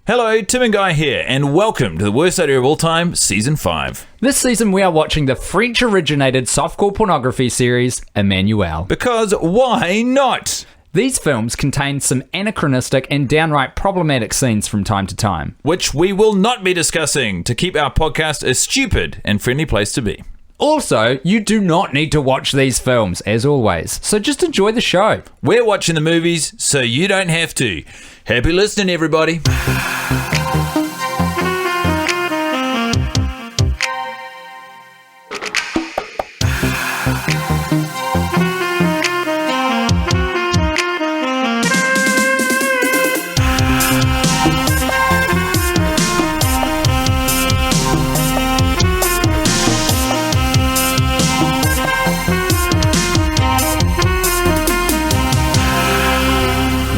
Hello, Tim and Guy here, and welcome to the worst idea of all time, Season 5. This season we are watching the French-originated softcore pornography series, Emmanuelle. Because why not? These films contain some anachronistic and downright problematic scenes from time to time. Which we will not be discussing to keep our podcast a stupid and friendly place to be. Also, you do not need to watch these films, as always, so just enjoy the show. We're watching the movies, so you don't have to. Happy listening, everybody.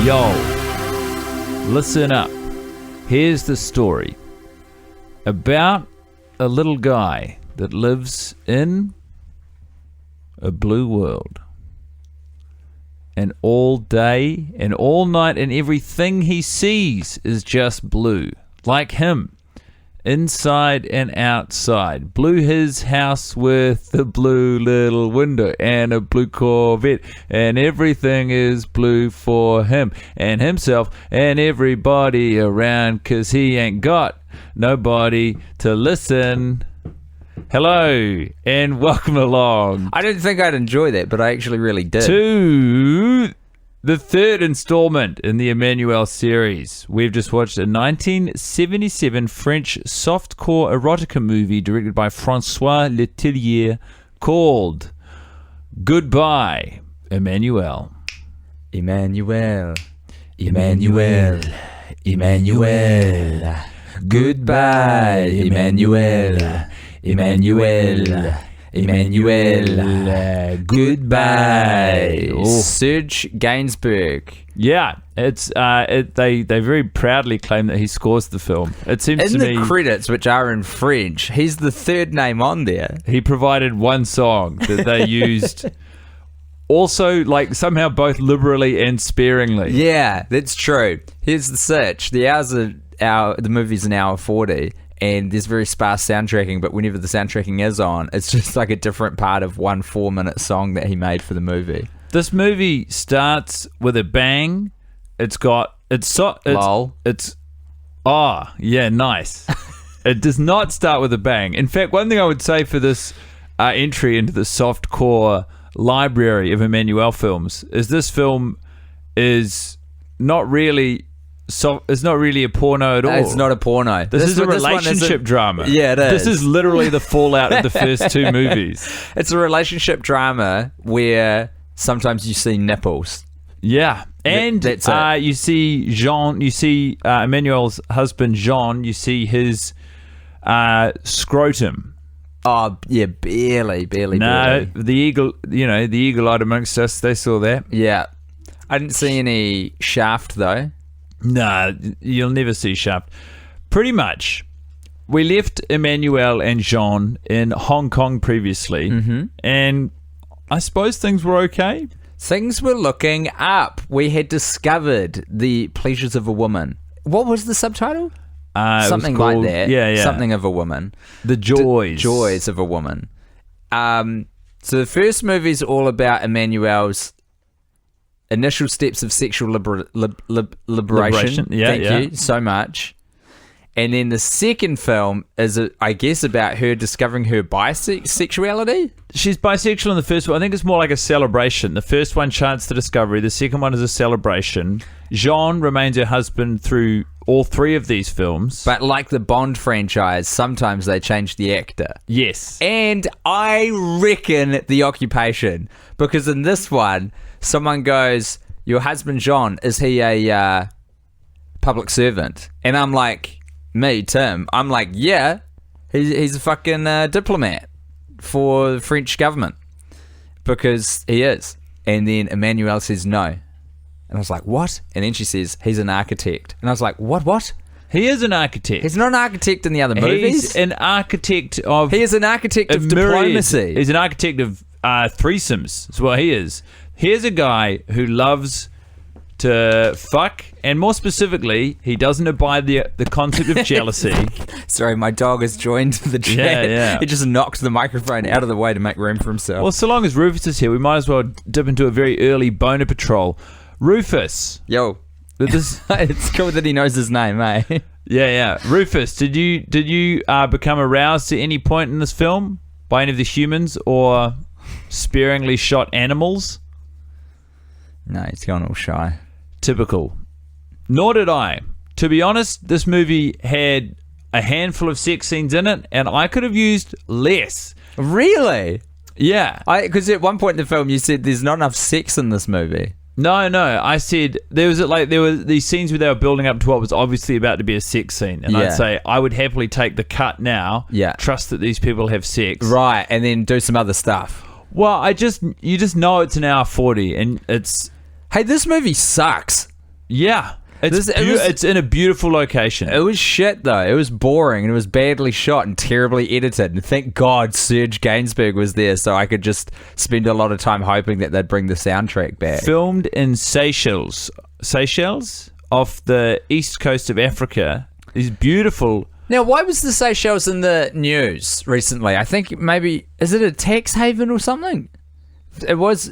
Yo, listen up. Here's the story about a little guy that lives in a blue world. And all day and all night and everything he sees is just blue. Like him. Inside and outside. Blew his house with a blue little window and a blue Corvette, and everything is blue for him and himself and everybody around, 'cause he ain't got nobody to listen. Hello and welcome along. I didn't think I'd enjoy that, but I actually really did. To the third installment in the Emmanuelle series. We've just watched a 1977 French softcore erotica movie directed by François Letellier called Goodbye, Emmanuelle. Emmanuelle, Emmanuelle, Emmanuelle. Goodbye, Emmanuelle, Emmanuelle. Emmanuelle, goodbye. Serge Gainsbourg. Yeah, it's they very proudly claim that he scores the film. It seems in to me the credits, which are in French, he's the third name on there. He provided one song that they used. Also, like somehow both liberally and sparingly. Yeah, that's true. Here's the search: the movie's an hour 40. And there's very sparse soundtracking, but whenever the soundtracking is on, it's just like a different part of one 4-minute song that he made for the movie. This movie starts with a bang. Lol. Nice. It does not start with a bang. In fact, one thing I would say for this entry into the softcore library of Emmanuelle films is this film is not really... So it's not really a porno at all. It's not a porno. This is a relationship drama. Yeah, it is. This is literally the fallout of the first two movies. It's a relationship drama where sometimes you see nipples. Yeah. And that's it. You see Jean, you see Emmanuelle's husband Jean, you see his scrotum. Oh, yeah, barely. No, the eagle-eyed amongst us, they saw that. Yeah. I didn't see any shaft, though. Nah, you'll never see shaft. Pretty much, we left Emmanuelle and Jean in Hong Kong previously, and I suppose things were okay. Things were looking up. We had discovered the pleasures of a woman. What was the subtitle? Something like that. Yeah. Something of a woman. The joys. Joys of a woman. So the first movie's all about Emmanuelle's initial steps of sexual liberation. Thank you so much. And then the second film is, I guess, about her discovering her bisexuality. She's bisexual in the first one. I think it's more like a celebration. The first one, chance to discovery. The second one is a celebration. Jean remains her husband through all three of these films. But like the Bond franchise, sometimes they change the actor. Yes. And I reckon the occupation. Because in this one, someone goes, your husband Jean, is he a public servant? And I'm like, me, Tim, I'm like, yeah, he's a fucking diplomat for the French government. Because he is. And then Emmanuelle says no. And I was like, what? And then she says, he's an architect. And I was like, what? He is an architect. He's not an architect in the other movies. He's an architect of... He is an architect of diplomacy. He's an architect of threesomes. That's what he is. Here's a guy who loves to fuck, and more specifically, he doesn't abide the concept of jealousy. Sorry, my dog has joined the chat. Yeah. He just knocked the microphone out of the way to make room for himself. Well, so long as Rufus is here, we might as well dip into a very early boner patrol. Rufus. Yo. This, It's cool that he knows his name, eh? yeah. Rufus, did you become aroused at any point in this film by any of the humans or sparingly shot animals? No, he's gone all shy. Typical. Nor did I. To be honest, this movie had a handful of sex scenes in it, and I could have used less. Really? Yeah. Because at one point in the film, you said there's not enough sex in this movie. No. I said there were these scenes where they were building up to what was obviously about to be a sex scene, and I'd say I would happily take the cut now. Yeah. Trust that these people have sex. Right, and then do some other stuff. Well, you just know it's an hour 40, and it's... Hey, this movie sucks. Yeah. It's in a beautiful location. It was shit, though. It was boring, and it was badly shot and terribly edited. And thank God Serge Gainsbourg was there, so I could just spend a lot of time hoping that they'd bring the soundtrack back. Filmed in Seychelles, off the east coast of Africa. These beautiful... Now, why was the Seychelles in the news recently? I think maybe... Is it a tax haven or something? It was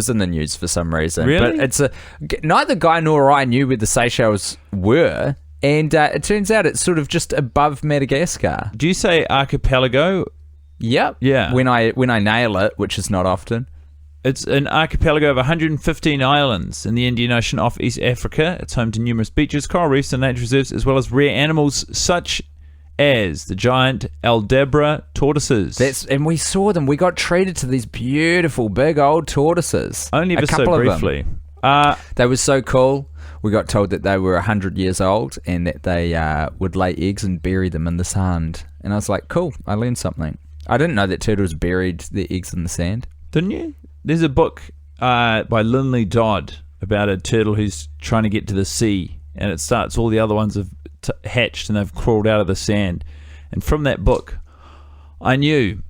in the news for some reason. Really? But neither Guy nor I knew where the Seychelles were, and it turns out it's sort of just above Madagascar. Do you say archipelago? Yep. Yeah. When I nail it, which is not often. It's an archipelago of 115 islands in the Indian Ocean off East Africa. It's home to numerous beaches, coral reefs, and nature reserves, as well as rare animals such as the giant Aldabra tortoises. And we saw them. We got treated to these beautiful big old tortoises. Only ever so briefly. They were so cool. We got told that they were 100 years old and that they would lay eggs and bury them in the sand. And I was like, cool, I learned something. I didn't know that turtles buried their eggs in the sand. Didn't you? There's a book by Linley Dodd about a turtle who's trying to get to the sea, and it starts all the other ones have hatched and they've crawled out of the sand. And from that book, I knew,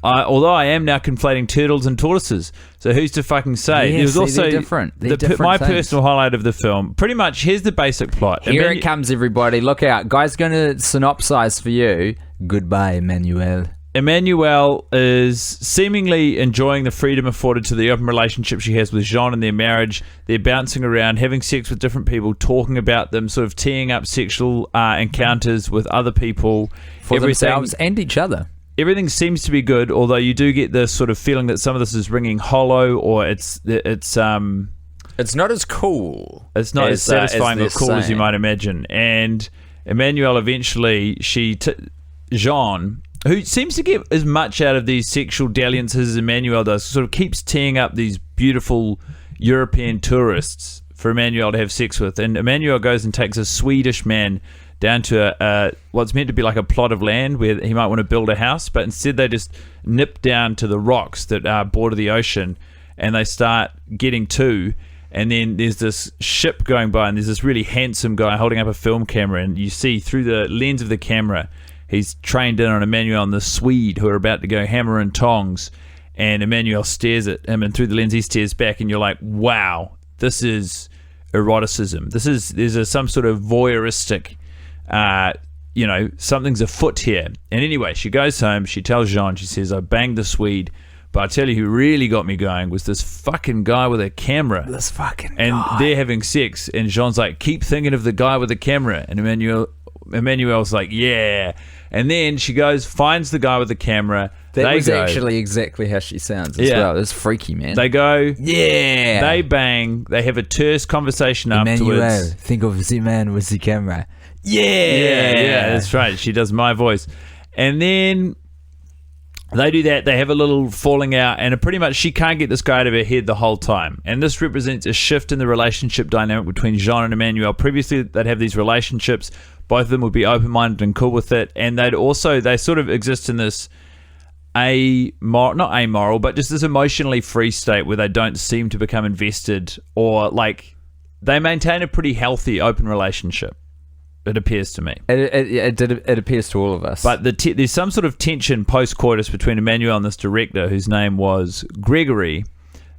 although I am now conflating turtles and tortoises, so who's to fucking say? Yeah, there was also they're different. They're different my things. personal highlight of the film. Pretty much, here's the basic plot. Here it comes, everybody. Look out. Guy's going to synopsize for you. Goodbye, Emmanuelle. Emmanuelle is seemingly enjoying the freedom afforded to the open relationship she has with Jean in their marriage. They're bouncing around, having sex with different people, talking about them, sort of teeing up sexual encounters with other people. For themselves and each other. Everything seems to be good, although you do get this sort of feeling that some of this is ringing hollow, or it's not as cool. It's not as satisfying or cool as you might imagine. And Emmanuelle eventually, Jean, who seems to get as much out of these sexual dalliances as Emmanuelle does, sort of keeps teeing up these beautiful European tourists for Emmanuelle to have sex with. And Emmanuelle goes and takes a Swedish man down to what's meant to be like a plot of land where he might want to build a house, but instead they just nip down to the rocks that border the ocean, and they start getting to. And then there's this ship going by, and there's this really handsome guy holding up a film camera, and you see through the lens of the camera, he's trained in on Emmanuelle and the Swede, who are about to go hammer and tongs, and Emmanuelle stares at him, and through the lens he stares back, and you're like, wow, this is eroticism. There's some sort of voyeuristic, something's afoot here. And anyway, she goes home, she tells Jean, she says, I banged the Swede, but I tell you who really got me going was this fucking guy with a camera. This fucking and guy. They're having sex, and Jean's like, keep thinking of the guy with the camera. And Emmanuelle's like, yeah. And then she goes, finds the guy with the camera. That was actually exactly how she sounds as well. It's freaky, man. They go, yeah. They bang. They have a terse conversation afterwards. Emmanuelle, think of the man with the camera. Yeah, that's right. She does my voice. And then they do that. They have a little falling out, and pretty much she can't get this guy out of her head the whole time. And this represents a shift in the relationship dynamic between Jean and Emmanuelle. Previously, they'd have these relationships. Both of them would be open-minded and cool with it. And they sort of exist in this not amoral, but just this emotionally free state where they don't seem to become invested, or like they maintain a pretty healthy open relationship. It appears to me. It appears to all of us. But there's some sort of tension post-coitus between Emmanuelle and this director, whose name was Gregory,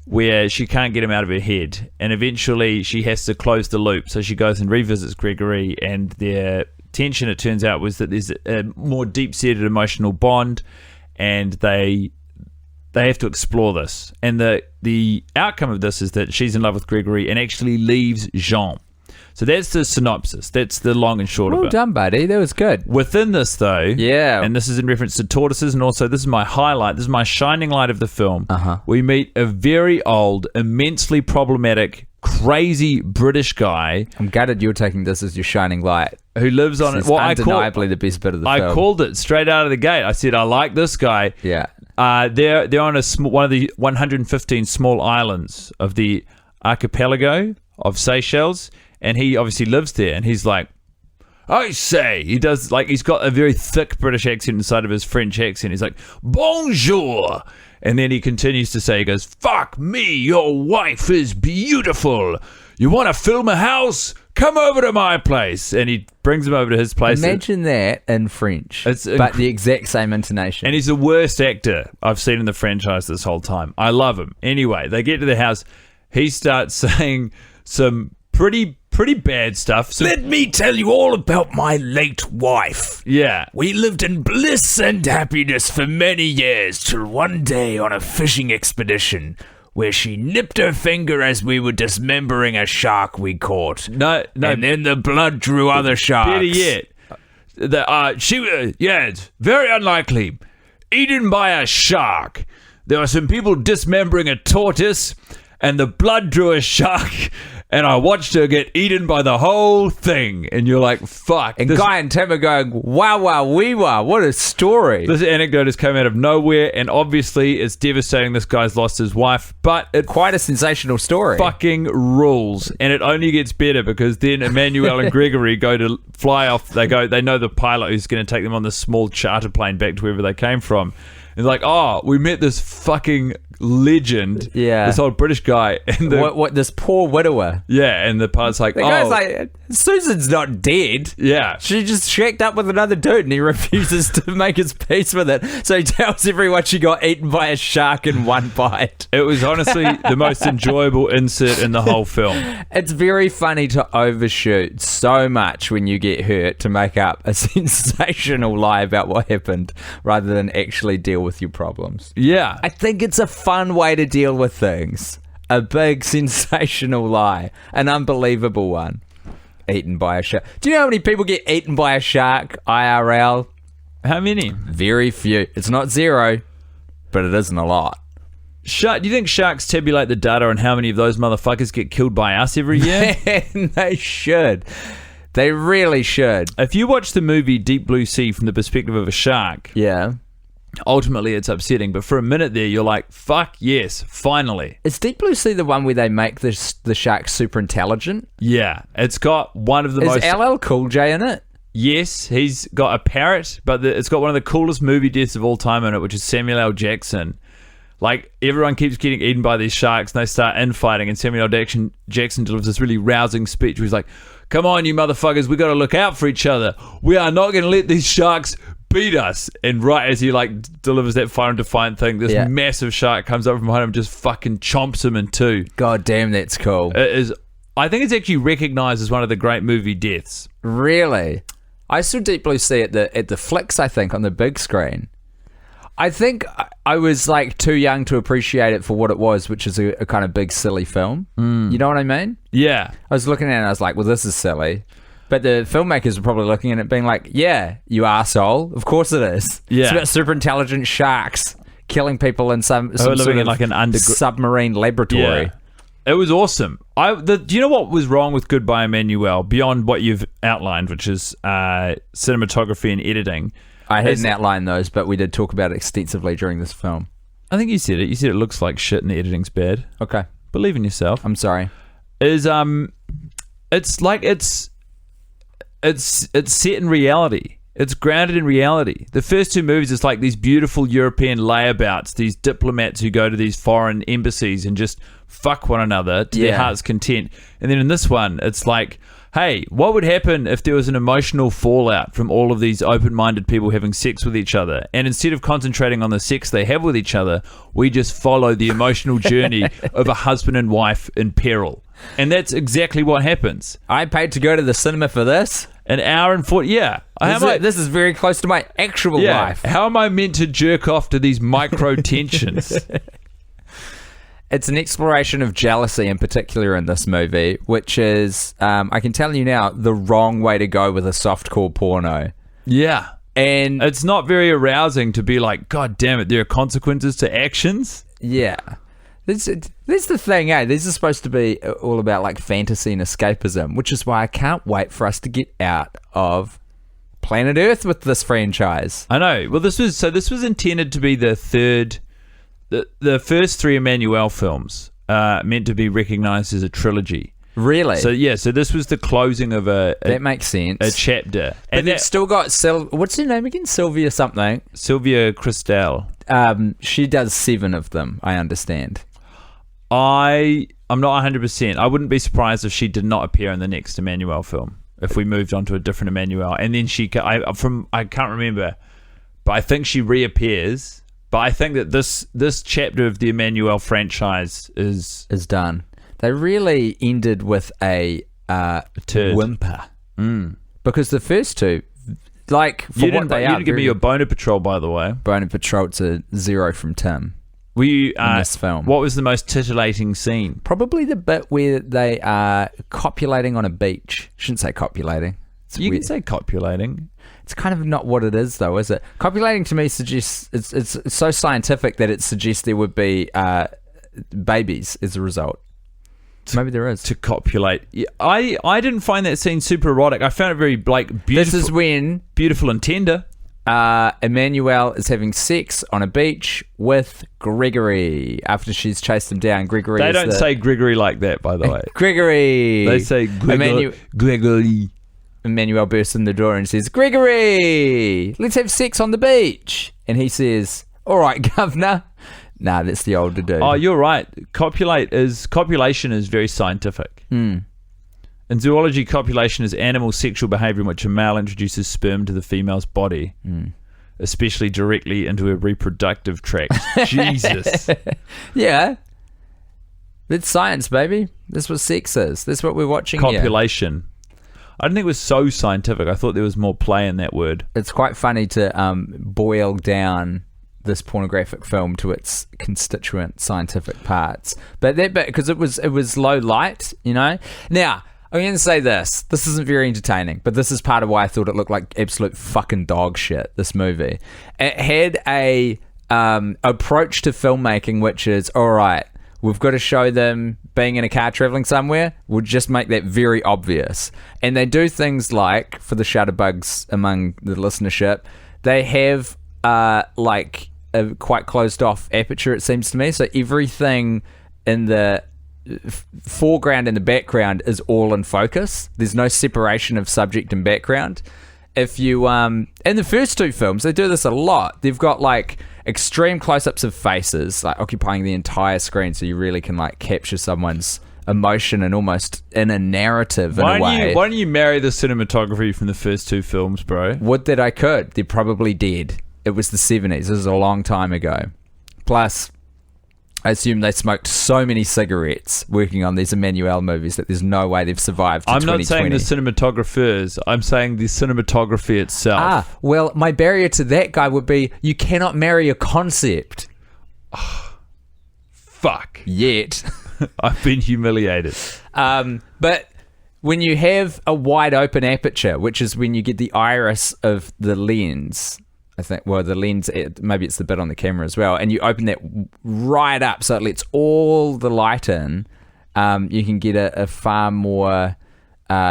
where she can't get him out of her head, and eventually she has to close the loop. So she goes and revisits Gregory, and their tension, it turns out, was that there's a more deep-seated emotional bond, and they have to explore this. And the outcome of this is that she's in love with Gregory and actually leaves Jean. So that's the synopsis. That's the long and short of it. Well done, buddy. That was good. Within this, though, Yeah. and this is in reference to tortoises, and also this is my highlight, this is my shining light of the film. We meet a very old, immensely problematic, crazy British guy I'm gutted you're taking this as your shining light. who lives on it. It's undeniably the best bit of the film. I called it straight out of the gate. I said, I like this guy. Yeah. They're on one of the 115 small islands of the archipelago of Seychelles, and he obviously lives there, and he's like, I say, he does, like, he's got a very thick British accent inside of his French accent. He's like, bonjour. And then he continues to say, he goes, fuck me, your wife is beautiful. You want to film a house? Come over to my place. And he brings him over to his place. Imagine that in French, but the exact same intonation. And he's the worst actor I've seen in the franchise this whole time. I love him. Anyway, they get to the house. He starts saying some pretty bad stuff. Let me tell you all about my late wife. Yeah. We lived in bliss and happiness for many years, till one day on a fishing expedition where she nipped her finger as we were dismembering a shark we caught. No. And then the blood drew other sharks. Better yet, it's very unlikely. Eaten by a shark. There were some people dismembering a tortoise, and the blood drew a shark, and I watched her get eaten by the whole thing. And you're like, fuck. And Guy and Tim are going, wow, wee wah, what a story. This anecdote has come out of nowhere, and obviously it's devastating. This guy's lost his wife, but it Quite a sensational story. fucking rules. And it only gets better because then Emmanuelle and Gregory go to fly off. They know the pilot who's going to take them on this small charter plane back to wherever they came from. And like, oh, we met this fucking legend, this old British guy, and What this poor widower. Yeah, and the pilot's like, The guy's like, Susan's not dead. Yeah. She just shacked up with another dude, and he refuses to make his peace with it. So he tells everyone she got eaten by a shark in one bite. It was honestly the most enjoyable insert in the whole film. It's very funny to overshoot so much when you get hurt to make up a sensational lie about what happened rather than actually deal with your problems. Yeah. I think it's a fun way to deal with things. A big sensational lie. An unbelievable one. Eaten by a shark. Do you know how many people get eaten by a shark IRL? How many? Very few. It's not zero, but it isn't a lot. Do you think sharks tabulate the data on how many of those motherfuckers get killed by us every year? They should. They really should. If you watch the movie Deep Blue Sea from the perspective of a shark, Yeah. ultimately it's upsetting, but for a minute there you're like, fuck yes, finally. Is Deep Blue Sea the one where they make the shark super intelligent? Yeah, it's got one of the most... Is LL Cool J in it? Yes, he's got a parrot, but it's got one of the coolest movie deaths of all time in it, which is Samuel L. Jackson. Like, everyone keeps getting eaten by these sharks, and they start infighting, and Samuel L. Jackson delivers this really rousing speech where he's like, come on, you motherfuckers, we got to look out for each other. We are not going to let these sharks beat us. And right as he delivers that final defiant thing, this massive shark comes up from behind him and just fucking chomps him in two. God damn, that's cool. It is. I think it's actually recognized as one of the great movie deaths. Really? I saw Deep Blue Sea at the Flicks, I think, on the big screen. I think I was like too young to appreciate it for what it was, which is a kind of big silly film. You know what I mean? Yeah. I was looking at it and I was like, well, this is silly. But the filmmakers were probably looking at it being like, yeah, you arsehole. Of course it is. Yeah. It's about super intelligent sharks killing people in some living sort in of like an submarine laboratory. Yeah. It was awesome. Do you know what was wrong with Goodbye Emmanuelle, beyond what you've outlined, which is cinematography and editing? I hadn't outlined those, but we did talk about it extensively during this film. I think you said it. You said it looks like shit and the editing's bad. Okay. Believe in yourself. I'm sorry. It's like it's set in reality. It's grounded in reality. The first two movies, it's like these beautiful European layabouts, these diplomats who go to these foreign embassies and just fuck one another to their heart's content. And then in this one, it's like, hey, what would happen if there was an emotional fallout from all of these open-minded people having sex with each other? And instead of concentrating on the sex they have with each other, we just follow the emotional journey of a husband and wife in peril. And that's exactly what happens. I paid to go to the cinema for this. An hour and 40, yeah. This is very close to my actual life. How am I meant to jerk off to these micro tensions? It's an exploration of jealousy in particular in this movie, which is, I can tell you now, the wrong way to go with a softcore porno. Yeah. And it's not very arousing to be like, God damn it, there are consequences to actions. Yeah. This the thing, eh? This is supposed to be all about like fantasy and escapism, which is why I can't wait for us to get out of planet Earth with this franchise. I know. Well, this was intended to be the third. The first three Emmanuelle films meant to be recognized as a trilogy. Really? So this was the closing of that makes sense. A chapter. But they've still got what's her name again? Sylvia something. Sylvia Christel. She does 7 of them, I understand. I'm not 100%. I wouldn't be surprised if she did not appear in the next Emmanuelle film. If we moved on to a different Emmanuelle, and then I can't remember, but I think she reappears. But I think that this chapter of the Emmanuelle franchise is done. They really ended with a turd. Whimper. Because the first two, like, for what they are... You didn't give me your Boner Patrol, by the way. Boner Patrol, it's a 0 from Tim. Were you, in this film. What was the most titillating scene? Probably the bit where they are copulating on a beach. Shouldn't say copulating. You can say copulating. It's kind of not what it is, though, is it? Copulating to me suggests it's so scientific that it suggests there would be babies as a result. Maybe there is. To copulate. Yeah, I didn't find that scene super erotic. I found it very beautiful. This is when beautiful and tender. Emmanuelle is having sex on a beach with Gregory after she's chased him down. Gregory. They don't say Gregory like that, by the way. Gregory. They say Gregory. Emmanuelle bursts in the door and says, "Gregory, let's have sex on the beach." And he says, "All right, governor." Nah, that's the older dude. Oh, you're right. Copulation is very scientific. In zoology, copulation is animal sexual behavior in which a male introduces sperm to the female's body, especially directly into her reproductive tract. Jesus. Yeah. That's science, baby. That's what sex is. That's what we're watching here. Copulation. I didn't think it was so scientific. I thought there was more play in that word. It's quite funny to boil down this pornographic film to its constituent scientific parts, but that bit, because it was low light, you know. Now I'm going to say this isn't very entertaining, but this is part of why I thought it looked like absolute fucking dog shit, this movie. It had a approach to filmmaking which is, all right, we've got to show them being in a car traveling somewhere. We'll just make that very obvious. And they do things like, for the shutterbugs among the listenership, they have like a quite closed off aperture, it seems to me. So everything in the foreground and the background is all in focus. There's no separation of subject and background. If you in the first two films, they do this a lot. They've got like extreme close-ups of faces, like occupying the entire screen, so you really can like capture someone's emotion and almost in a narrative in a way. Why don't you marry the cinematography from the first two films, bro? Would that I could. They're probably dead. It was the 70s. This is a long time ago. Plus, I assume they smoked so many cigarettes working on these Emmanuelle movies that there's no way they've survived to I'm 2020. not saying the cinematographers. I'm saying the cinematography itself. Ah, well, my barrier to that guy would be you cannot marry a concept. Fuck. Yet. I've been humiliated. But when you have a wide open aperture, which is when you get the iris of the lens... I think, well, the lens, maybe it's the bit on the camera as well, and you open that right up so it lets all the light in, you can get a far more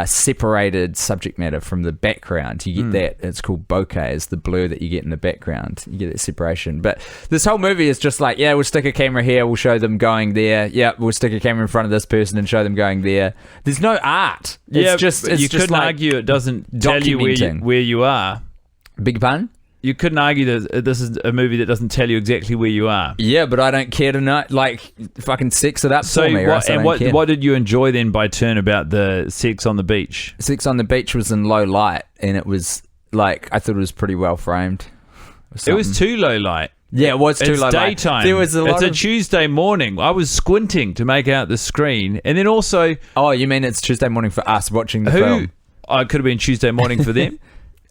separated subject matter from the background. You get that, it's called bokeh, is the blur that you get in the background. You get that separation. But this whole movie is just like, yeah, we'll stick a camera here, we'll show them going there. Yeah, we'll stick a camera in front of this person and show them going there. There's no art. It's just you couldn't like argue it doesn't tell you where you are. Big pun? you couldn't argue that this is a movie that doesn't tell you exactly where you are. Yeah, but I don't care to know. Like, fucking sex it up for me. What did you enjoy then by turn about the sex on the beach? Sex on the beach was in low light, and it was like, I thought it was pretty well framed. It was too low light. Yeah, it was too low light. It's daytime. There was it's a Tuesday morning. I was squinting to make out the screen, and then also. Oh, you mean it's Tuesday morning for us watching the film? It could have been Tuesday morning for them,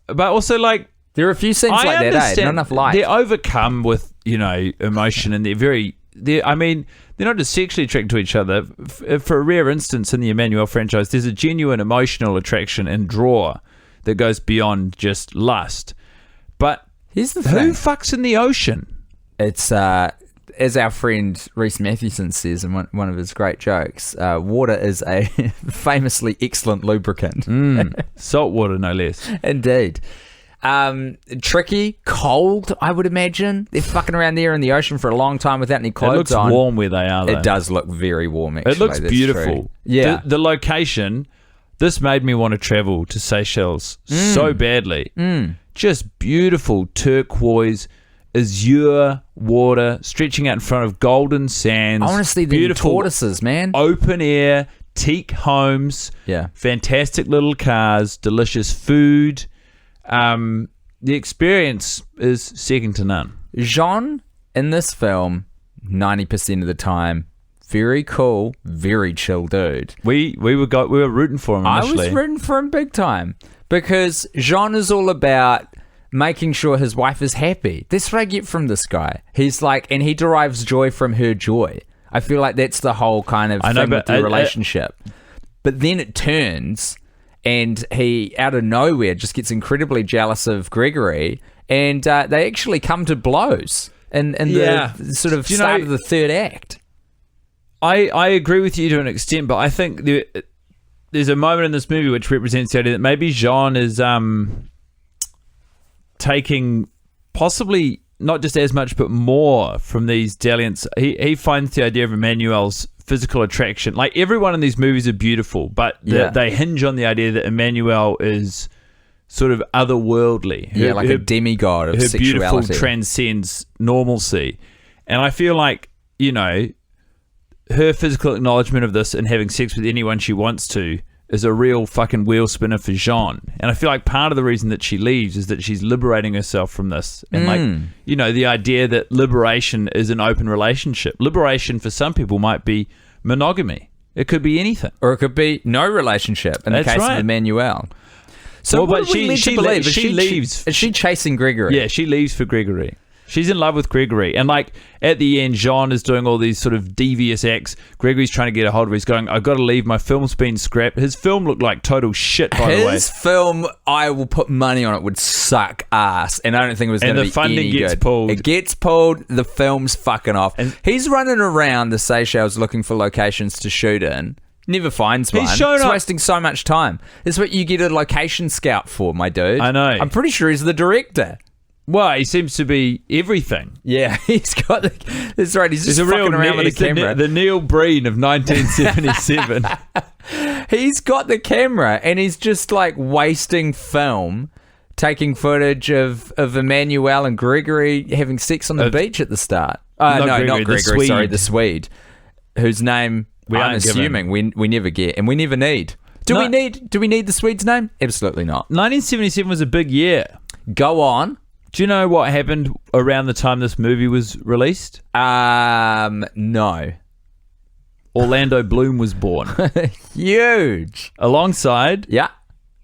but also like. There are a few scenes like that, not enough light. They're overcome with, emotion, and they're not just sexually attracted to each other. For a rare instance in the Emmanuelle franchise, there's a genuine emotional attraction and draw that goes beyond just lust. But here's the who thing. fucks in the ocean? It's, as our friend Rhys Mathewson says in one of his great jokes, water is a famously excellent lubricant. Salt water, no less. Indeed. Tricky, cold, I would imagine. They're fucking around there in the ocean for a long time without any clothes on. It looks warm where they are, though. It does look very warm, actually. It looks beautiful. True. Yeah. The location, this made me want to travel to Seychelles so badly. Just beautiful turquoise, azure water stretching out in front of golden sands. I want to see the beautiful tortoises, man. Open air, teak homes. Yeah. Fantastic little cars, delicious food. The experience is second to none. Jean, in this film, 90% of the time, very cool, very chill dude. We were rooting for him initially. I was rooting for him big time because Jean is all about making sure his wife is happy. That's what I get from this guy. He's like, and he derives joy from her joy. I feel like that's the whole kind of thing with the relationship. But then it turns, and he, out of nowhere, just gets incredibly jealous of Gregory, and they actually come to blows in the sort of start of the third act. I agree with you to an extent, but I think there's a moment in this movie which represents the idea that maybe Jean is taking possibly not just as much but more from these dalliance. He finds the idea of Emmanuelle's physical attraction. Like, everyone in these movies are beautiful, but they hinge on the idea that Emmanuelle is sort of otherworldly. Like a demigod of sexuality. Her beautiful transcends normalcy. And I feel like, her physical acknowledgement of this and having sex with anyone she wants to is a real fucking wheel spinner for Jean. And I feel like part of the reason that she leaves is that she's liberating herself from this. And the idea that liberation is an open relationship. Liberation for some people might be monogamy. It could be anything. Or it could be no relationship in the case of Emmanuelle. So what are we meant to believe? She leaves. Is she chasing Gregory? Yeah, she leaves for Gregory. She's in love with Gregory. And like at the end, Jean is doing all these sort of devious acts. Gregory's trying to get a hold of her. He's going, I've got to leave. My film's been scrapped. His film looked like total shit, by the way. His film, I will put money on it, would suck ass. And I don't think it was going to be any good. And the funding gets pulled. It gets pulled. The film's fucking off. And he's running around the Seychelles looking for locations to shoot in. Never finds one. He's wasting so much time. It's what you get a location scout for, my dude. I know. I'm pretty sure he's the director. Well, he seems to be everything. Yeah, he's got that's right. He's just fucking around with the camera. The Neal Breen of 1977. He's got the camera and he's just like wasting film, taking footage of Emmanuelle and Gregory having sex on the beach at the start. Not Gregory. Sorry, the Swede, whose name I'm assuming we never get and we never need. Do we need the Swede's name? Absolutely not. 1977 was a big year. Go on. Do you know what happened around the time this movie was released? No. Orlando Bloom was born. Huge. Alongside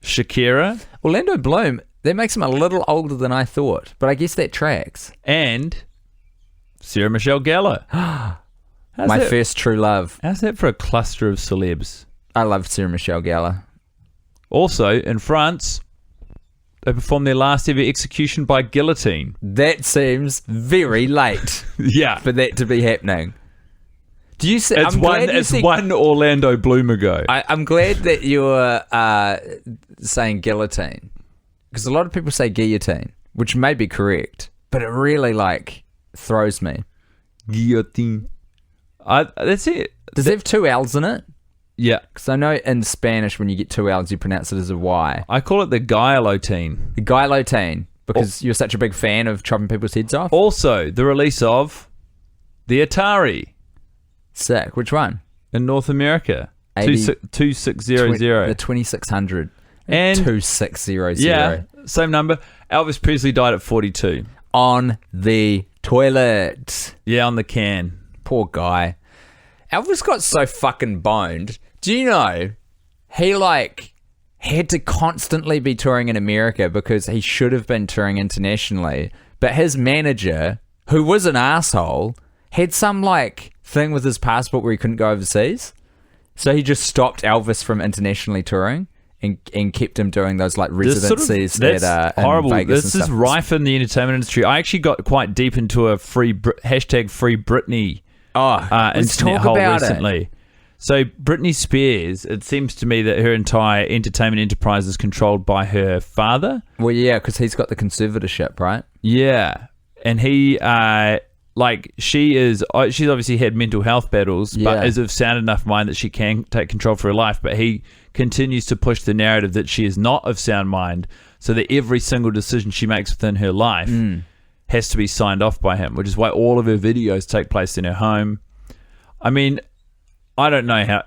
Shakira. Orlando Bloom, that makes him a little older than I thought, but I guess that tracks. And Sarah Michelle Gellar. My first true love. How's that for a cluster of celebs? I love Sarah Michelle Gellar. Also, in France, they performed their last ever execution by guillotine. That seems very late. For that to be happening. Do you say? It's one Orlando Bloom ago. I'm glad that you're saying guillotine, because a lot of people say guillotine, which may be correct, but it really throws me. Guillotine. That's it. Does it have two L's in it? Yeah. Because I know in Spanish when you get two L's, you pronounce it as a Y. I call it the guillotine. The guillotine, because you're such a big fan of chopping people's heads off. Also, the release of the Atari Sick. Which one? in North America. 2600. The 2600. And 2600. yeah, same number. Elvis Presley died at 42. On the toilet. Yeah, on the can. Poor guy. Elvis got so fucking boned. Do you know he had to constantly be touring in America because he should have been touring internationally, but his manager, who was an asshole, had some thing with his passport where he couldn't go overseas, so he just stopped Elvis from internationally touring and kept him doing those residencies that's horrible. in Vegas. This is rife in the entertainment industry. I actually got quite deep into a hashtag Free Britney let's internet talk hole about recently. it. So Britney Spears, it seems to me that her entire entertainment enterprise is controlled by her father. Well, yeah, because he's got the conservatorship, right? Yeah, and he she's obviously had mental health battles, but is of sound enough mind that she can take control for her life. But he continues to push the narrative that she is not of sound mind, so that every single decision she makes within her life has to be signed off by him, which is why all of her videos take place in her home. I mean, I don't know how.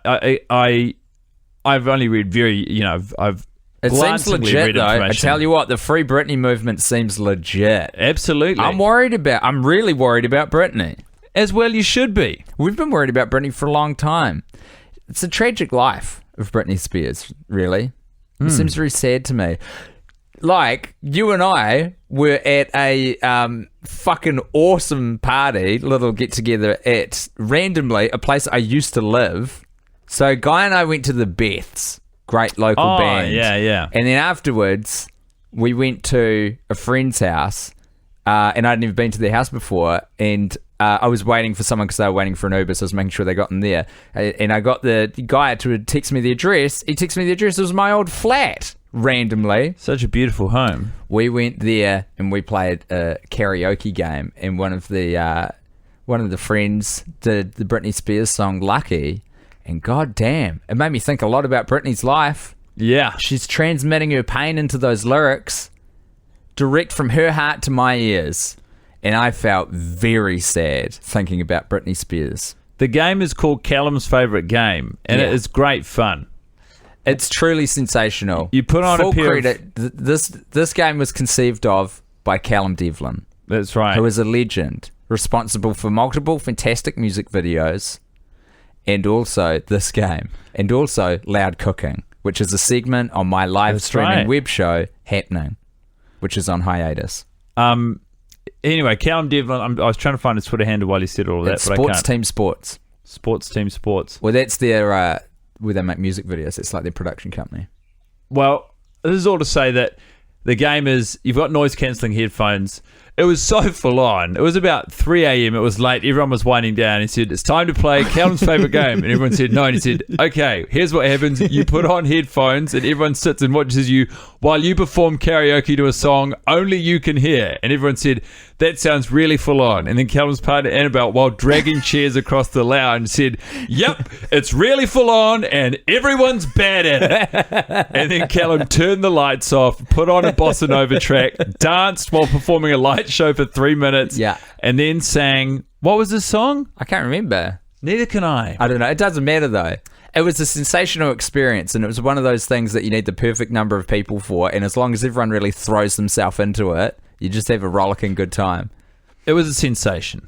I've only read It seems legit, though. I tell you what, the Free Britney movement seems legit. Absolutely. I'm really worried about Britney. As well you should be. We've been worried about Britney for a long time. It's a tragic life of Britney Spears, really. It seems very sad to me. You and I were at a fucking awesome party, little get-together at, randomly, a place I used to live. So Guy and I went to the Beths. Great local band. Yeah. And then afterwards, we went to a friend's house, and I'd never been to their house before, and I was waiting for someone because they were waiting for an Uber, so I was making sure they got in there. And I got the guy to text me the address. He texted me the address. It was my old flat, randomly. Such a beautiful home. We went there, and we played a karaoke game, and one of the friends did the Britney Spears song Lucky. And goddamn, it made me think a lot about Britney's life. Yeah. She's transmitting her pain into those lyrics, direct from her heart to my ears. And I felt very sad thinking about Britney Spears. The game is called Callum's Favourite Game, and it is great fun. It's truly sensational. You put on full a pair credit. This game was conceived of by Callum Devlin. That's right. Who is a legend, responsible for multiple fantastic music videos, and also this game, and also Loud Cooking, which is a segment on my live streaming web show, Happening, which is on hiatus. Anyway, Callum Devlin, I was trying to find his Twitter handle while he said all of that, but I can't. Sports Team Sports. Sports Team Sports. Well, that's their, where they make music videos. It's like their production company. Well, this is all to say that the game is, you've got noise-cancelling headphones. It was so full on. It was about 3 a.m. It was late. Everyone was winding down. He said, it's time to play Callum's favourite game. And everyone said no. And he said, okay, here's what happens. You put on headphones and everyone sits and watches you while you perform karaoke to a song only you can hear. And everyone said, that sounds really full on. And then Callum's partner, Annabelle, while dragging chairs across the lounge, said, yep, it's really full on and everyone's bad at it. And then Callum turned the lights off, put on a bossa nova track, danced while performing a light show for 3 minutes, and then sang, what was the song? I can't remember. Neither can I. I don't know. It doesn't matter, though. It was a sensational experience, and it was one of those things that you need the perfect number of people for, and as long as everyone really throws themselves into it, you just have a rollicking good time. It was a sensation.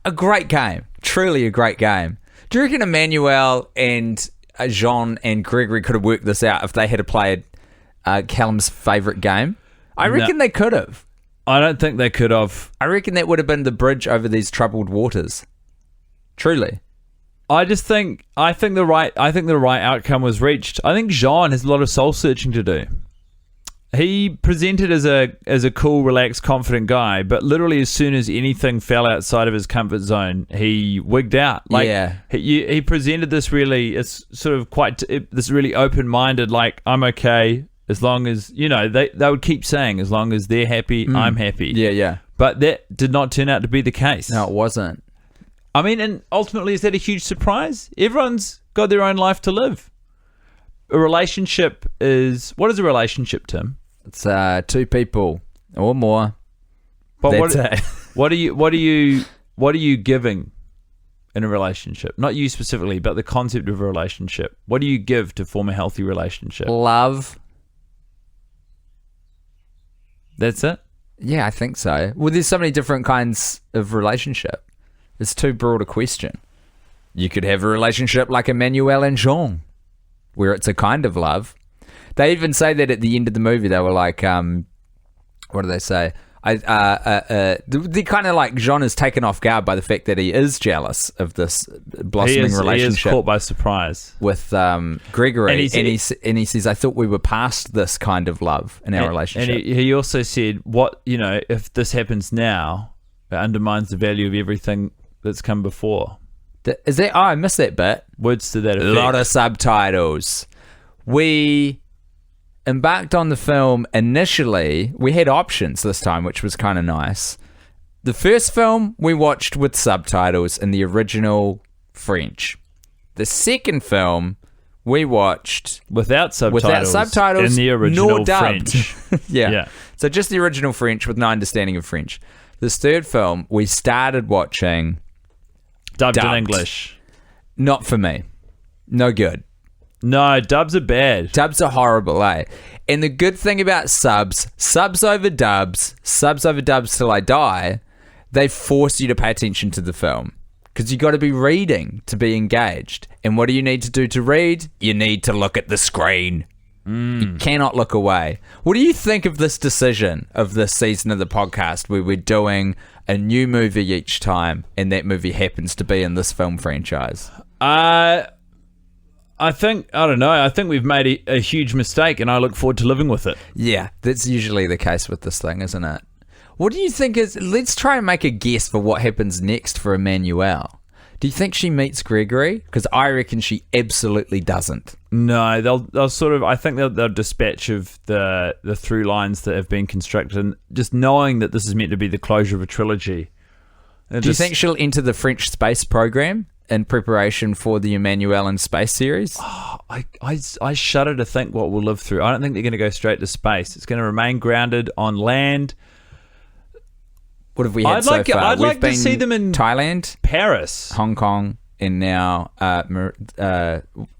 A great game. Truly a great game. Do you reckon Emmanuelle and Jean and Gregory could have worked this out if they had played Callum's favourite game? I reckon they could have. I don't think they could have. I reckon that would have been the bridge over these troubled waters. Truly. I think the right outcome was reached. I think Jean has a lot of soul searching to do. He presented as a cool, relaxed, confident guy, but literally as soon as anything fell outside of his comfort zone, he wigged out. He presented this really, it's sort of quite this really open-minded, like, I'm okay as long as, they would keep saying, as long as they're happy, I'm happy. Yeah. But that did not turn out to be the case. No, it wasn't. I mean, and ultimately, is that a huge surprise? Everyone's got their own life to live. A relationship is... What is a relationship, Tim? It's two people or more. But That's it. what are you giving in a relationship? Not you specifically, but the concept of a relationship. What do you give to form a healthy relationship? Love. That's it? Yeah, I think so. Well, there's so many different kinds of relationship. It's too broad a question. You could have a relationship like Emmanuelle and Jean, where it's a kind of love. They even say that at the end of the movie. They were like, what do they say? They're kind of like Jean is taken off guard by the fact that he is jealous of this blossoming relationship. He is caught by surprise with Gregory, and he says, "I thought we were past this kind of love in our relationship." And he also said, "What if this happens now, it undermines the value of everything that's come before." Is that? Oh, I missed that bit. Words to that effect. A lot of subtitles. We embarked on the film initially. We had options this time, which was kind of nice. The first film we watched with subtitles in the original French. The second film we watched without subtitles in the original nor dubbed. French. Yeah. So just the original French with no understanding of French. This third film we started watching dubbed in English. Not for me. No good. No, dubs are bad. Dubs are horrible, eh? And the good thing about subs over dubs till I die, they force you to pay attention to the film. Because you got to be reading to be engaged. And what do you need to do to read? You need to look at the screen. You cannot look away. What do you think of this decision of this season of the podcast where we're doing a new movie each time and that movie happens to be in this film franchise? I don't know. I think we've made a huge mistake, and I look forward to living with it. Yeah, that's usually the case with this thing, isn't it? What do you think let's try and make a guess for what happens next for Emmanuelle. Do you think she meets Gregory? Because I reckon she absolutely doesn't. No, they'll sort of, I think they'll dispatch of the through lines that have been constructed, and just knowing that this is meant to be the closure of a trilogy. Do you think she'll enter the French space program in preparation for the Emmanuelle in Space series? Oh, I shudder to think what we'll live through. I don't think they're going to go straight to space. It's going to remain grounded on land. What have we had so far? I'd like to see them in Thailand, Paris, Hong Kong, and now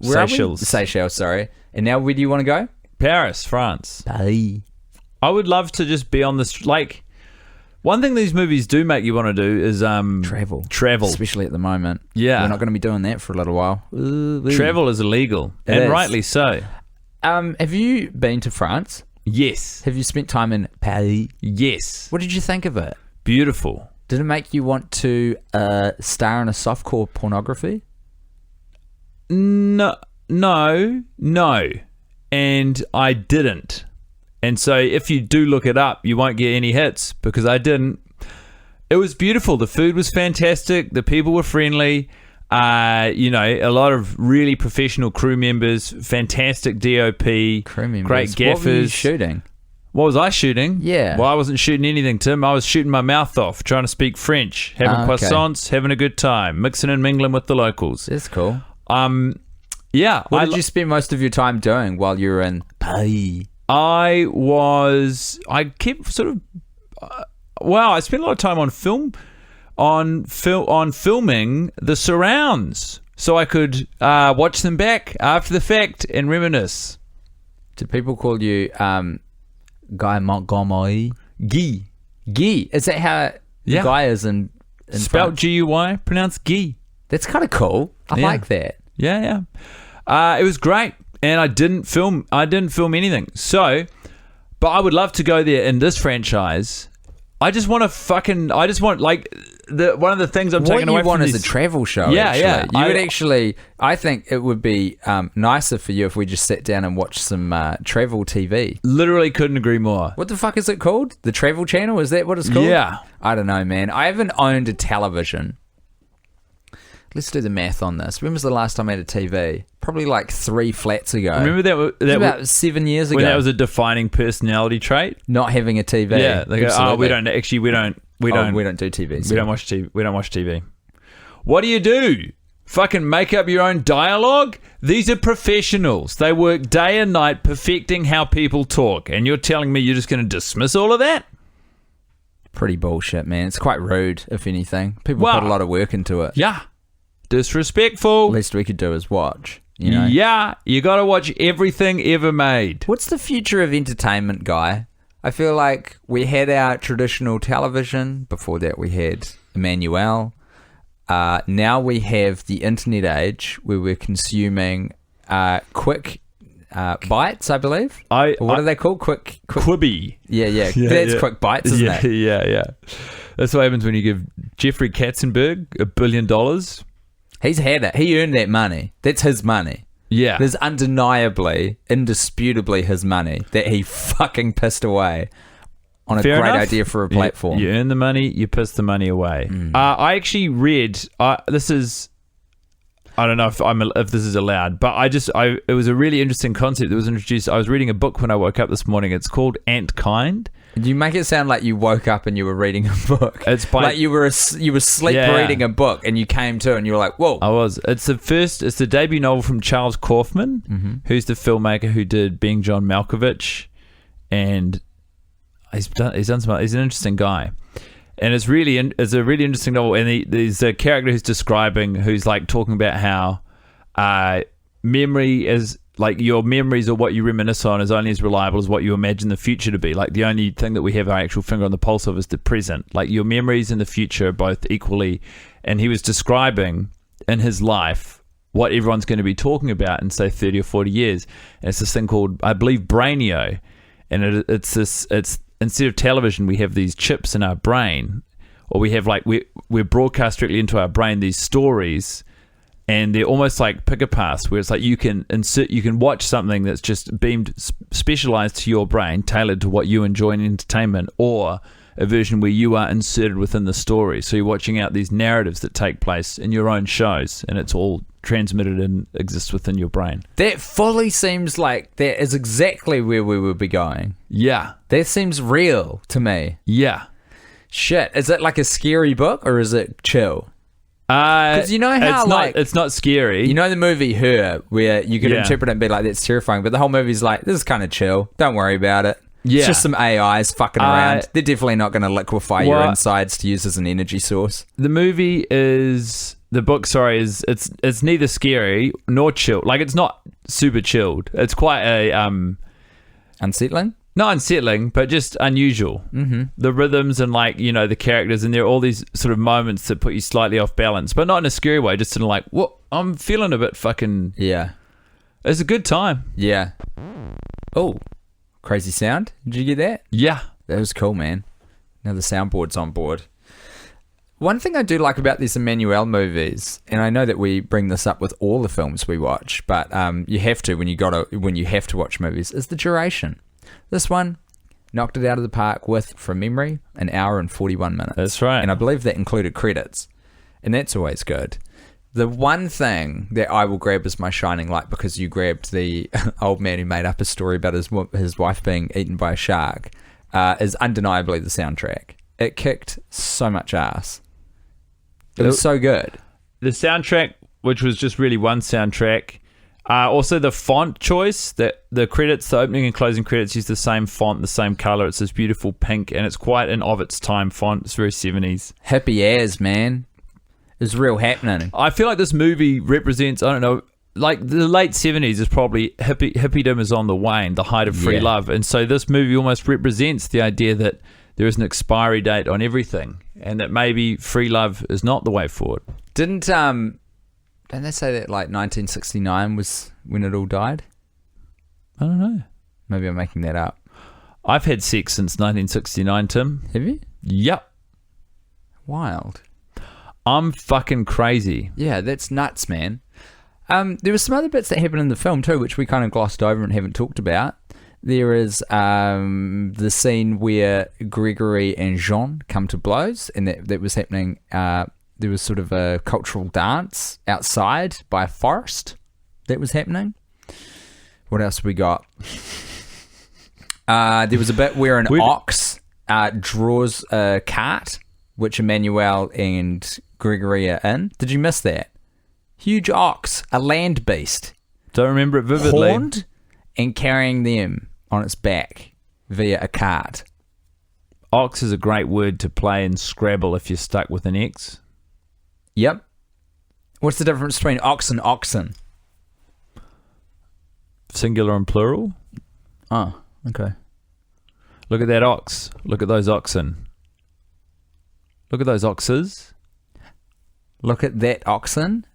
Seychelles. Seychelles, sorry. And now where do you want to go? Paris, France. Paris. I would love to just be on this, like, one thing these movies do make you want to do is travel, especially at the moment. Yeah, we're not going to be doing that for a little while. Travel is illegal, and rightly so. Have you been to France? Yes. Have you spent time in Paris? Yes. What did you think of it? Beautiful. Did it make you want to star in a softcore pornography? No, and I didn't. And so if you do look it up, you won't get any hits, because I didn't. It was beautiful. The food was fantastic. The people were friendly. A lot of really professional crew members, fantastic DOP, crew members. Great gaffers. What were you shooting? What was I shooting? Yeah. Well, I wasn't shooting anything, Tim. I was shooting my mouth off, trying to speak French, having croissants, having a good time, mixing and mingling with the locals. That's cool. Yeah. What did you spend most of your time doing while you were in Paris? I kept sort of, I spent a lot of time on filming the surrounds, so I could watch them back after the fact and reminisce. Did people call you Guy Montgomery? Guy. Is that how Guy is in spelled Guy, pronounced Guy. That's kind of cool. I like that. Yeah. It was great. And I didn't film anything. So, but I would love to go there in this franchise. One of the things I'm taking away from what you want is a travel show. Yeah. I think it would be nicer for you if we just sat down and watched some travel TV. Literally couldn't agree more. What the fuck is it called? The Travel Channel? Is that what it's called? Yeah. I don't know, man. I haven't owned a television. Let's do the math on this. When was the last time I had a TV? Probably like 3 flats ago. Remember that about 7 years ago. When that was a defining personality trait? Not having a TV. Yeah. They go, we don't do TVs. We don't watch TV. What do? Fucking make up your own dialogue? These are professionals. They work day and night perfecting how people talk. And you're telling me you're just going to dismiss all of that? Pretty bullshit, man. It's quite rude, if anything. People put a lot of work into it. Yeah. Disrespectful. Least we could do is watch. You know? Yeah. You got to watch everything ever made. What's the future of entertainment, Guy? I feel like we had our traditional television. Before that, we had Emmanuelle. Now we have the internet age where we're consuming quick bites, I believe. What are they called? Quick Quibi. Yeah. That's quick bites, isn't it? Yeah. That's what happens when you give Jeffrey Katzenberg $1 billion. He's had it. He earned that money. That's his money. Yeah. There's indisputably his money that he fucking pissed away on a Fair great enough. idea for a platform. You earn the money, you piss the money away. I actually read, this is, I don't know if this is allowed, but it was a really interesting concept that was introduced. I was reading a book when I woke up this morning. It's called Antkind. You make it sound like you woke up and you were reading a book. It's by, like you were sleep reading a book and you came to and you were like, whoa. I was. It's the debut novel from Charles Kaufman, who's the filmmaker who did Being John Malkovich, and he's done some. He's an interesting guy, and it's a really interesting novel. And there's a character who's like talking about how memory is. Like your memories or what you reminisce on is only as reliable as what you imagine the future to be. Like the only thing that we have our actual finger on the pulse of is the present. Like your memories and the future are both equally. And he was describing in his life what everyone's going to be talking about in say 30 or 40 years. And it's this thing called, I believe, Brainio. And it's instead of television, we have these chips in our brain, or we have we're broadcast directly into our brain these stories. And they're almost like pick-a-pass, where it's like you can watch something that's just beamed, specialized to your brain, tailored to what you enjoy in entertainment, or a version where you are inserted within the story. So you're watching out these narratives that take place in your own shows, and it's all transmitted and exists within your brain. That fully seems like that is exactly where we would be going. Yeah. That seems real to me. Yeah. Shit. Is it like a scary book, or is it chill? Because you know how it's not scary. You know the movie Her, where you could interpret it and be like, that's terrifying, but the whole movie's like, this is kind of chill, don't worry about it. It's just some AIs fucking around. They're definitely not going to liquefy your insides to use as an energy source. The book is it's neither scary nor chill. Like it's not super chilled. It's quite a unsettling. Not unsettling, but just unusual. Mm-hmm. The rhythms and the characters, and there are all these sort of moments that put you slightly off balance, but not in a scary way. Just sort of like, what? I'm feeling a bit fucking. Yeah, it's a good time. Yeah. Oh, crazy sound! Did you get that? Yeah, that was cool, man. Now the soundboard's on board. One thing I do like about these Emmanuelle movies, and I know that we bring this up with all the films we watch, but you have to when you have to watch movies, is the duration. This one knocked it out of the park with, from memory, 1 hour and 41 minutes. That's right. And I believe that included credits. And that's always good. The one thing that I will grab as my shining light, because you grabbed the old man who made up a story about his wife being eaten by a shark, is undeniably the soundtrack. It kicked so much ass. It was so good. The soundtrack, which was just really one soundtrack. Also, the font choice, that the credits, the opening and closing credits use the same font, the same color. It's this beautiful pink, and it's quite an of its time font. It's very 70s. Hippie as, man. It's real happening. I feel like this movie represents, I don't know, like the late 70s is probably hippiedom is on the wane, the height of free love. And so this movie almost represents the idea that there is an expiry date on everything, and that maybe free love is not the way forward. Didn't they say that 1969 was when it all died? I don't know. Maybe I'm making that up. I've had sex since 1969, Tim. Have you? Yep. Wild. I'm fucking crazy. Yeah, that's nuts, man. There were some other bits that happened in the film too, which we kind of glossed over and haven't talked about. There is the scene where Gregory and Jean come to blows, and that was happening. There was sort of a cultural dance outside by a forest that was happening. What else we got? There was a bit where an ox draws a cart, which Emmanuelle and Gregory are in. Did you miss that? Huge ox, a land beast. Don't remember it vividly. Horned and carrying them on its back via a cart. Ox is a great word to play in Scrabble if you're stuck with an X. Yep. What's the difference between ox and oxen? Singular and plural. Oh, okay. Look at that ox. Look at those oxen. Look at those oxes. Look at that oxen.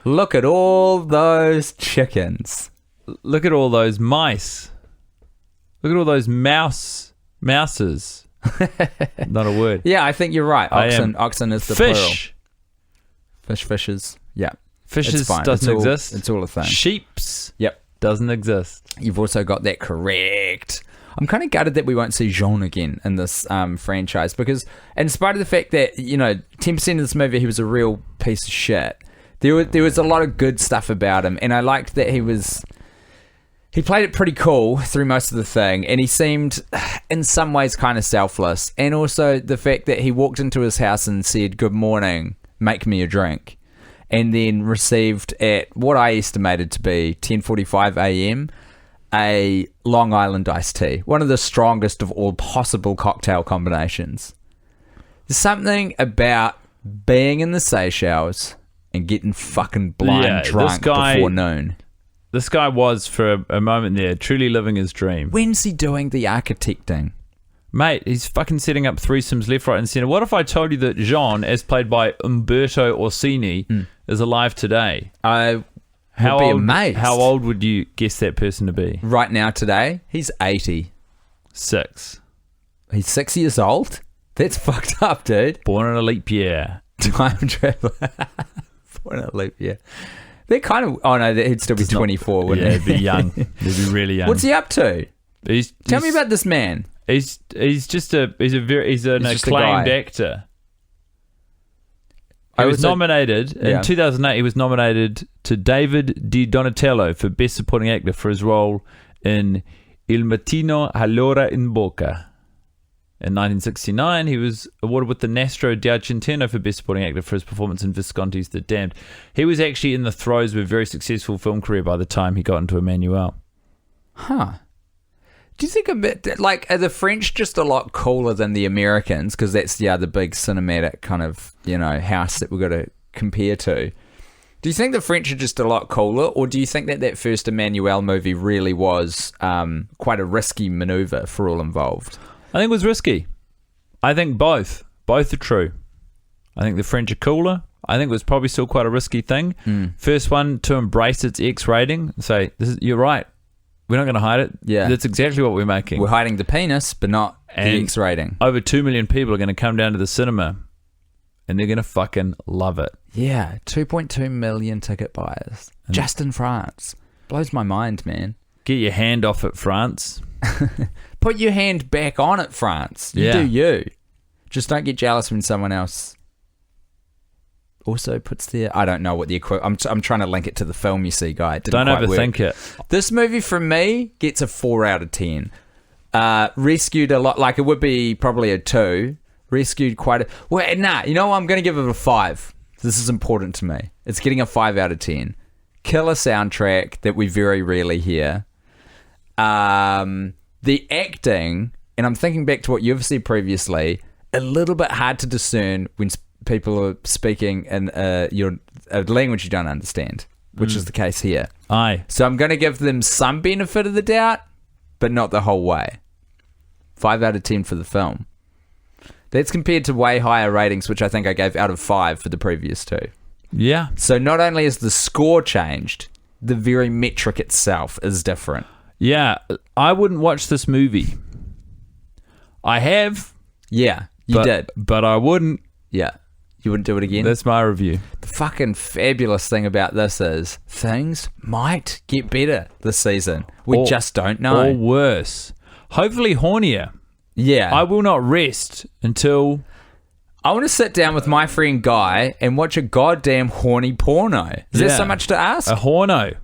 Look at all those chickens. Look at all those mice. Look at all those mouses. Not a word. Yeah, I think you're right. Oxen is the plural. Fishes. Yeah. Fishes doesn't exist. It's all a thing. Sheeps. Yep. Doesn't exist. You've also got that correct. I'm kind of gutted that we won't see Jean again in this franchise because, in spite of the fact that, 10% of this movie he was a real piece of shit, there was a lot of good stuff about him, and I liked that he played it pretty cool through most of the thing, and he seemed, in some ways, kind of selfless, and also the fact that he walked into his house and said, "Good morning, make me a drink," and then received at what I estimated to be 10:45 a.m. a Long Island iced tea, one of the strongest of all possible cocktail combinations. There's something about being in the Seychelles and getting fucking blind drunk before noon. This guy was, for a moment there, truly living his dream. When's he doing the architecting? Mate, he's fucking setting up threesomes left, right, and centre. What if I told you that Jean, as played by Umberto Orsini, is alive today? I would be amazed. How old would you guess that person to be? Right now, today, he's 80. 6. He's 6 years old? That's fucked up, dude. Born in a leap year. Time traveler. Born in a leap year. They're kind of... Oh, no, he'd still be 24, wouldn't he? Yeah, he'd be young. He'd be really young. What's he up to? Tell me about this man. He's an acclaimed actor. He was nominated in 2008. He was nominated to David Di Donatello for Best Supporting Actor for his role in Il Mattino all'ora in Bocca. In 1969, he was awarded with the Nastro d'Argentino for Best Supporting Actor for his performance in Visconti's The Damned. He was actually in the throes of a very successful film career by the time he got into Emmanuelle. Huh. Do you think are the French just a lot cooler than the Americans? Because that's the other big cinematic kind of, house that we've got to compare to. Do you think the French are just a lot cooler? Or do you think that first Emmanuelle movie really was quite a risky maneuver for all involved? I think it was risky. I think both. Both are true. I think the French are cooler. I think it was probably still quite a risky thing. First one to embrace its X rating and say, you're right. We're not going to hide it. Yeah. That's exactly what we're making. We're hiding the penis, but not the X rating. Over 2 million people are going to come down to the cinema and they're going to fucking love it. Yeah. 2.2 million ticket buyers. Just in France. Blows my mind, man. Get your hand off it, France. Put your hand back on it, France. You do you. Just don't get jealous when someone else also puts their... I don't know what the equivalent... I'm trying to link it to the film, you see, guy. Don't overthink it. This movie, from me, gets a 4 out of 10. Rescued a lot... Like, it would be probably a 2. Rescued quite a... Well, nah, you know what? I'm going to give it a 5. This is important to me. It's getting a 5 out of 10. Killer soundtrack that we very rarely hear. The acting, and I'm thinking back to what you've said previously, a little bit hard to discern when people are speaking in a language you don't understand, which is the case here. Aye. So I'm going to give them some benefit of the doubt, but not the whole way. 5 out of 10 for the film. That's compared to way higher ratings, which I think I gave out of 5 for the previous 2. Yeah. So not only is the score changed, the very metric itself is different. Yeah. I wouldn't watch this movie. I have. Yeah, you did. But I wouldn't. Yeah. You wouldn't do it again? That's my review. The fucking fabulous thing about this is things might get better this season. We just don't know. Or worse. Hopefully hornier. Yeah. I will not rest until... I want to sit down with my friend Guy and watch a goddamn horny porno. Is there so much to ask? A horno.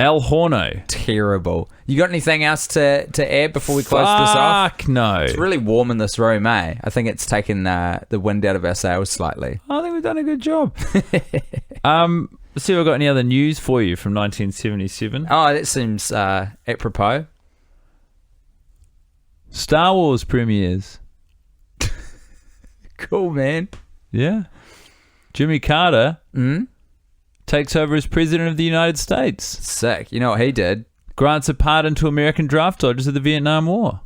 El Horno. Terrible. You got anything else to add before we close this off? Fuck no. It's really warm in this room, eh? I think it's taken the wind out of our sails slightly. I think we've done a good job. Let's see if I've got any other news for you from 1977. Oh, that seems apropos. Star Wars premieres. Cool, man. Yeah. Jimmy Carter takes over as President of the United States. Sick. You know what he did? Grants a pardon to American draft dodgers of the Vietnam War.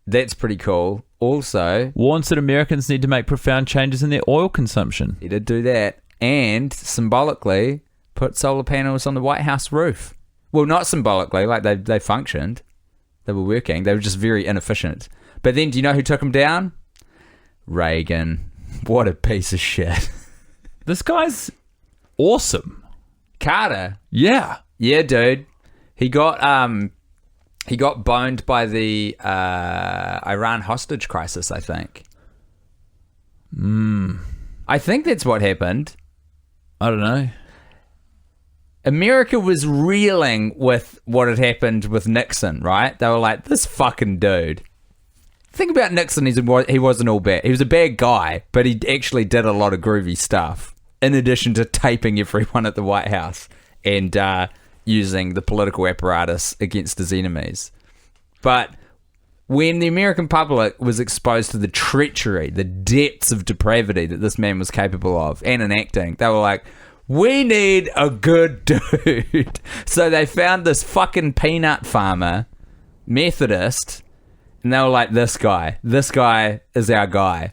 That's pretty cool. Also, Warns that Americans need to make profound changes in their oil consumption. he did do that. And symbolically put solar panels on the White House roof. Well, not symbolically, like they functioned. They were working. They were just very inefficient. But then, do you know who took them down? Reagan. What a piece of shit. This guy's awesome. Carter. Yeah. Yeah, dude. He got boned by the Iran hostage crisis, I think. I think that's what happened. I don't know. America was reeling with what had happened with Nixon, right? They were like, this fucking dude. Think about Nixon, he wasn't all bad. He was a bad guy, but he actually did a lot of groovy stuff, in addition to taping everyone at the White House and using the political apparatus against his enemies. But when the American public was exposed to the treachery, the depths of depravity that this man was capable of and enacting, they were like, we need a good dude. So they found this fucking peanut farmer, Methodist, and they were like, this guy is our guy.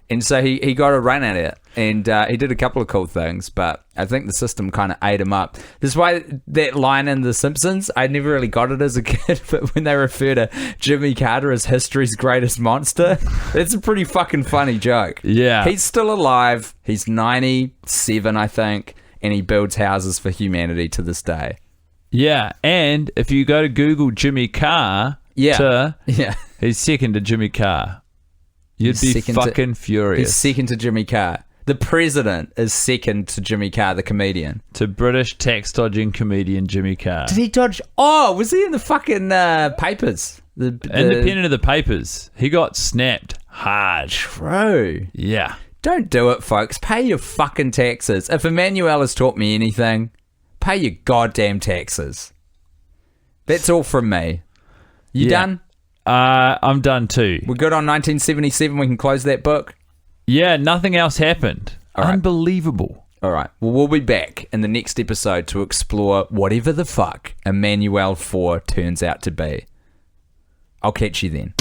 And so he got a run at it, and he did a couple of cool things, but I think the system kind of ate him up. That's why that line in The Simpsons, I never really got it as a kid, but when they refer to Jimmy Carter as history's greatest monster, it's a pretty fucking funny joke. Yeah. He's still alive. He's 97, I think, and he builds houses for humanity to this day. Yeah, and if you go to Google Jimmy Carr, Yeah. he's second to Jimmy Carr. You'd be fucking furious. He's second to Jimmy Carr. The president is second to Jimmy Carr, the comedian. To British tax-dodging comedian Jimmy Carr. Did he dodge? Oh, was he in the fucking papers? The Independent of the papers. He got snapped hard. True. Yeah. Don't do it, folks. Pay your fucking taxes. If Emmanuelle has taught me anything, pay your goddamn taxes. That's all from me. You done? I'm done too. We're good on 1977. We can close that book. Yeah, nothing else happened. All right. Unbelievable. All right. Well, we'll be back in the next episode to explore whatever the fuck Emmanuelle 4 turns out to be. I'll catch you then.